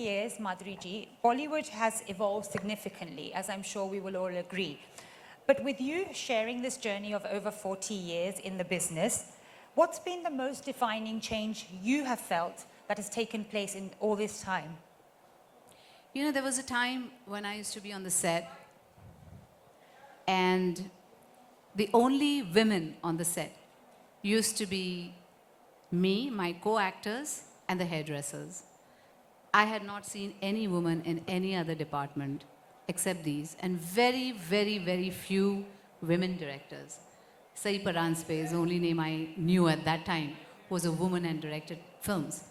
years, Madhuriji, Bollywood has evolved significantly, as I'm sure we will all agree. But with you sharing this journey of over 40 years in the business, what's been the most defining change you have felt that has taken place in all this time? You know, there was a time when I used to be on the set, and the only women on the set used to be me, my co-actors, and the hairdressers. I had not seen any woman in any other department except these, and very, very, very few women directors. Sai Paranspe is the only name I knew at that time, was a woman and directed films.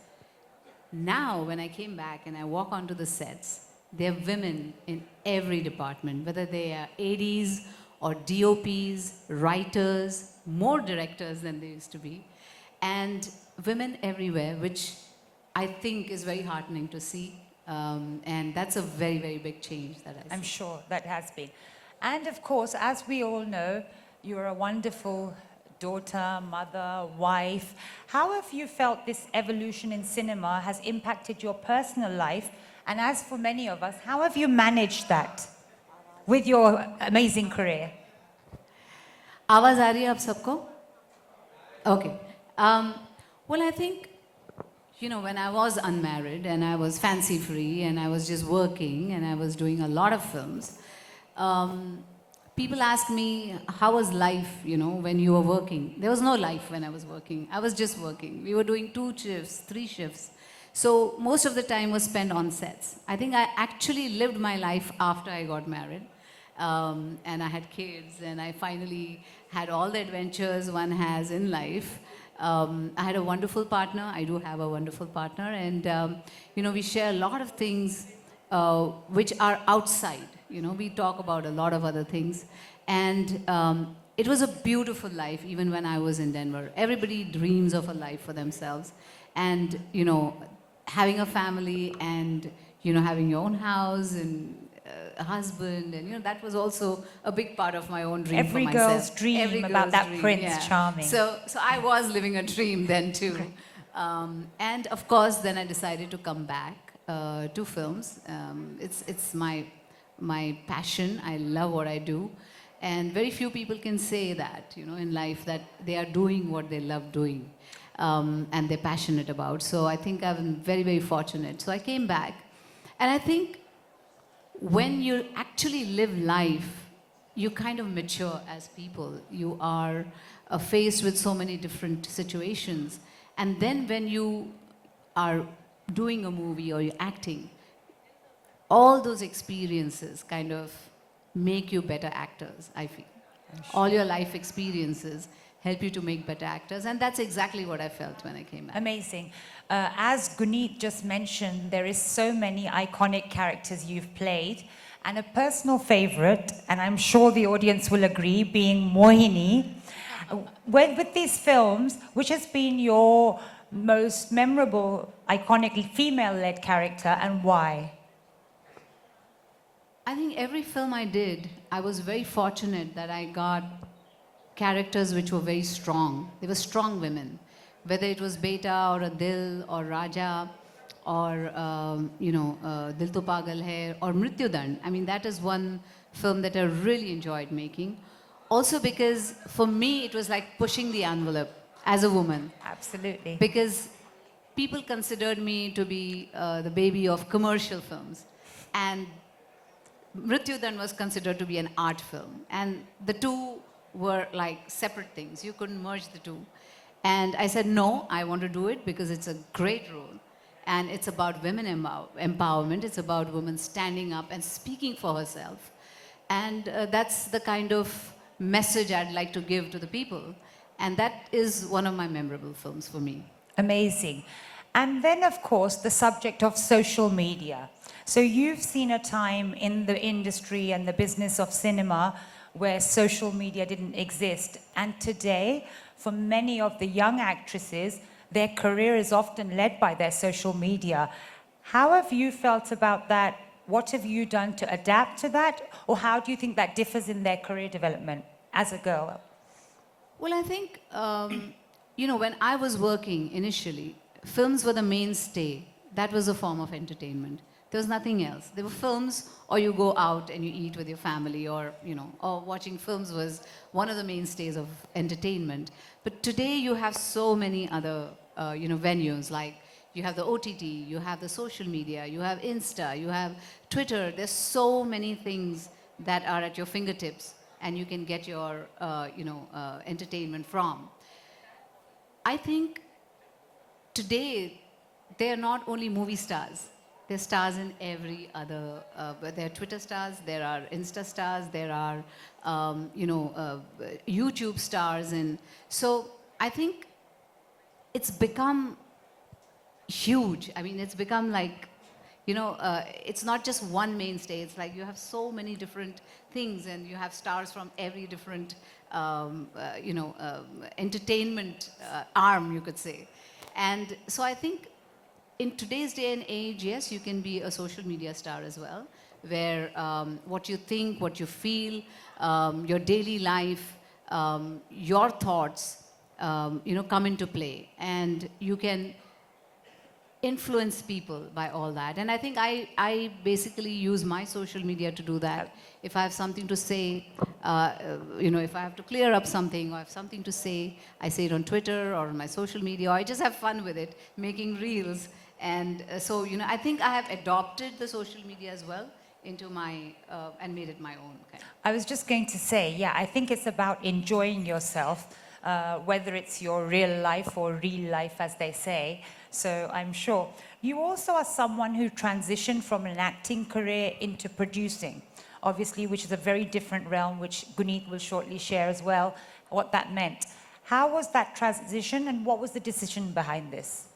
Now, when I came back and I walk onto the sets, there are women in every department, whether they are ADs or DOPs, writers, more directors than they used to be, and women everywhere, which I think is very heartening to see. And that's a very, very big change that I see. I'm sure that has been. And of course, as we all know, you're a wonderful daughter, mother, wife. How have you felt this evolution in cinema has impacted your personal life? And as for many of us, how have you managed that with your amazing career? आवाज आ रही है आप सबको? Okay. Well, I think, you know, when I was unmarried and I was fancy free and I was just working and I was doing a lot of films, people ask me, how was life, you know, when you were working? There was no life when I was working. I was just working. We were doing 2 shifts, 3 shifts. So most of the time was spent on sets. I think I actually lived my life after I got married. And I had kids, and I finally had all the adventures one has in life. I had a wonderful partner. I do have a wonderful partner, and you know, we share a lot of things which are outside. You know, we talk about a lot of other things, and it was a beautiful life. Even when I was in Denver, everybody dreams of a life for themselves, and you know, having a family, and you know, having your own house and a husband, and you know, that was also a big part of my own dream Every for myself. girl's dream about that prince charming. So I was living a dream then too. And of course, then I decided to come back to films. It's my passion. I love what I do. And very few people can say that, you know, in life, that they are doing what they love doing and they're passionate about. So I think I'm very, very fortunate. So I came back, and I think when you actually live life, you kind of mature as people. You are faced with so many different situations. And then when you are doing a movie or you're acting, all those experiences kind of make you better actors, I feel. All your life experiences help you to make better actors, and that's exactly what I felt when I came back. Amazing. As Guneet just mentioned, there is so many iconic characters you've played, and a personal favorite, and I'm sure the audience will agree, being Mohini. With these films, which has been your most memorable, iconic female-led character, and why? I think every film I did, I was very fortunate that I got characters which were very strong. They were strong women. Whether it was Beta or Dil or Raja or, you know, Dil To Pagal Hai or Mrityudand. I mean, that is one film that I really enjoyed making. Also because for me, it was like pushing the envelope as a woman. Absolutely. Because people considered me to be the baby of commercial films. And Mrityudand was considered to be an art film. And the two were like separate things. You couldn't merge the two. And I said, no, I want to do it because it's a great role. And it's about women empowerment. It's about women standing up and speaking for herself. And that's the kind of message I'd like to give to the people. And that is one of my memorable films for me. Amazing. And then, of course, the subject of social media. So you've seen a time in the industry and the business of cinema where social media didn't exist. And today, for many of the young actresses, their career is often led by their social media. How have you felt about that? What have you done to adapt to that? Or how do you think that differs in their career development as a girl? Well, I think, you know, when I was working initially, films were the mainstay. that was a form of entertainment. There was nothing else. There were films, or you go out and you eat with your family, or or watching films was one of the mainstays of entertainment. But today you have so many other venues, like you have the OTT, you have the social media, you have Insta, you have Twitter. There's so many things that are at your fingertips, and you can get your entertainment from. I think today they are not only movie stars. They're stars in every other. There are Twitter stars. There are Insta stars. There are YouTube stars, and so I think it's become huge. I mean, it's become like, it's not just one mainstay. It's like you have so many different things, and you have stars from every different, entertainment arm, you could say. And so I think in today's day and age, yes, you can be a social media star as well, where what you think, what you feel, your daily life, your thoughts, come into play, and you can influence people by all that. And I think I basically use my social media to do that. If I have something to say, if I have to clear up something, or I have something to say, I say it on Twitter or on my social media, or I just have fun with it, making reels. And so, I think I have adopted the social media as well into my, and made it my own. Kind of. I was just going to say, yeah, I think it's about enjoying yourself, whether it's your real life or real life, as they say. So I'm sure. You also are someone who transitioned from an acting career into producing, obviously, which is a very different realm, which Guneet will shortly share as well, what that meant. How was that transition, and what was the decision behind this?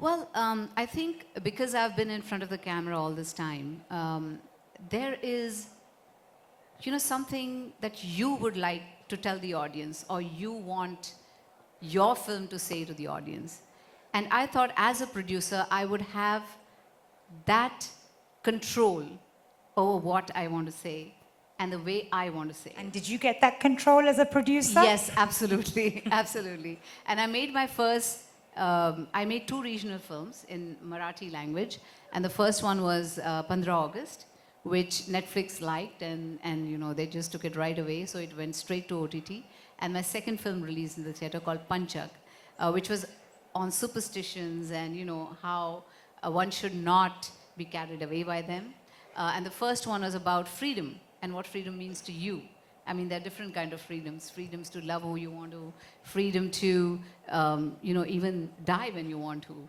Well, I think because I've been in front of the camera all this time, there is, something that you would like to tell the audience, or you want your film to say to the audience. And I thought, as a producer, I would have that control over what I want to say and the way I want to say it. And did you get that control as a producer? Yes, absolutely, absolutely. And I made my first, I made 2 regional films in Marathi language. And the first one was 15 August, which Netflix liked, and they just took it right away. So it went straight to OTT. And my second film released in the theater called Panchak, which was on superstitions and how one should not be carried away by them. And the first one was about freedom and what freedom means to you. I mean, there are different kind of freedoms. Freedoms to love who you want to, freedom to, even die when you want to,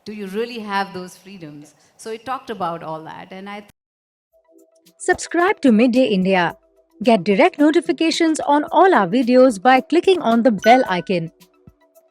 Do you really have those freedoms? So it talked about all that. And Subscribe to Midday India. Get direct notifications on all our videos by clicking on the bell icon.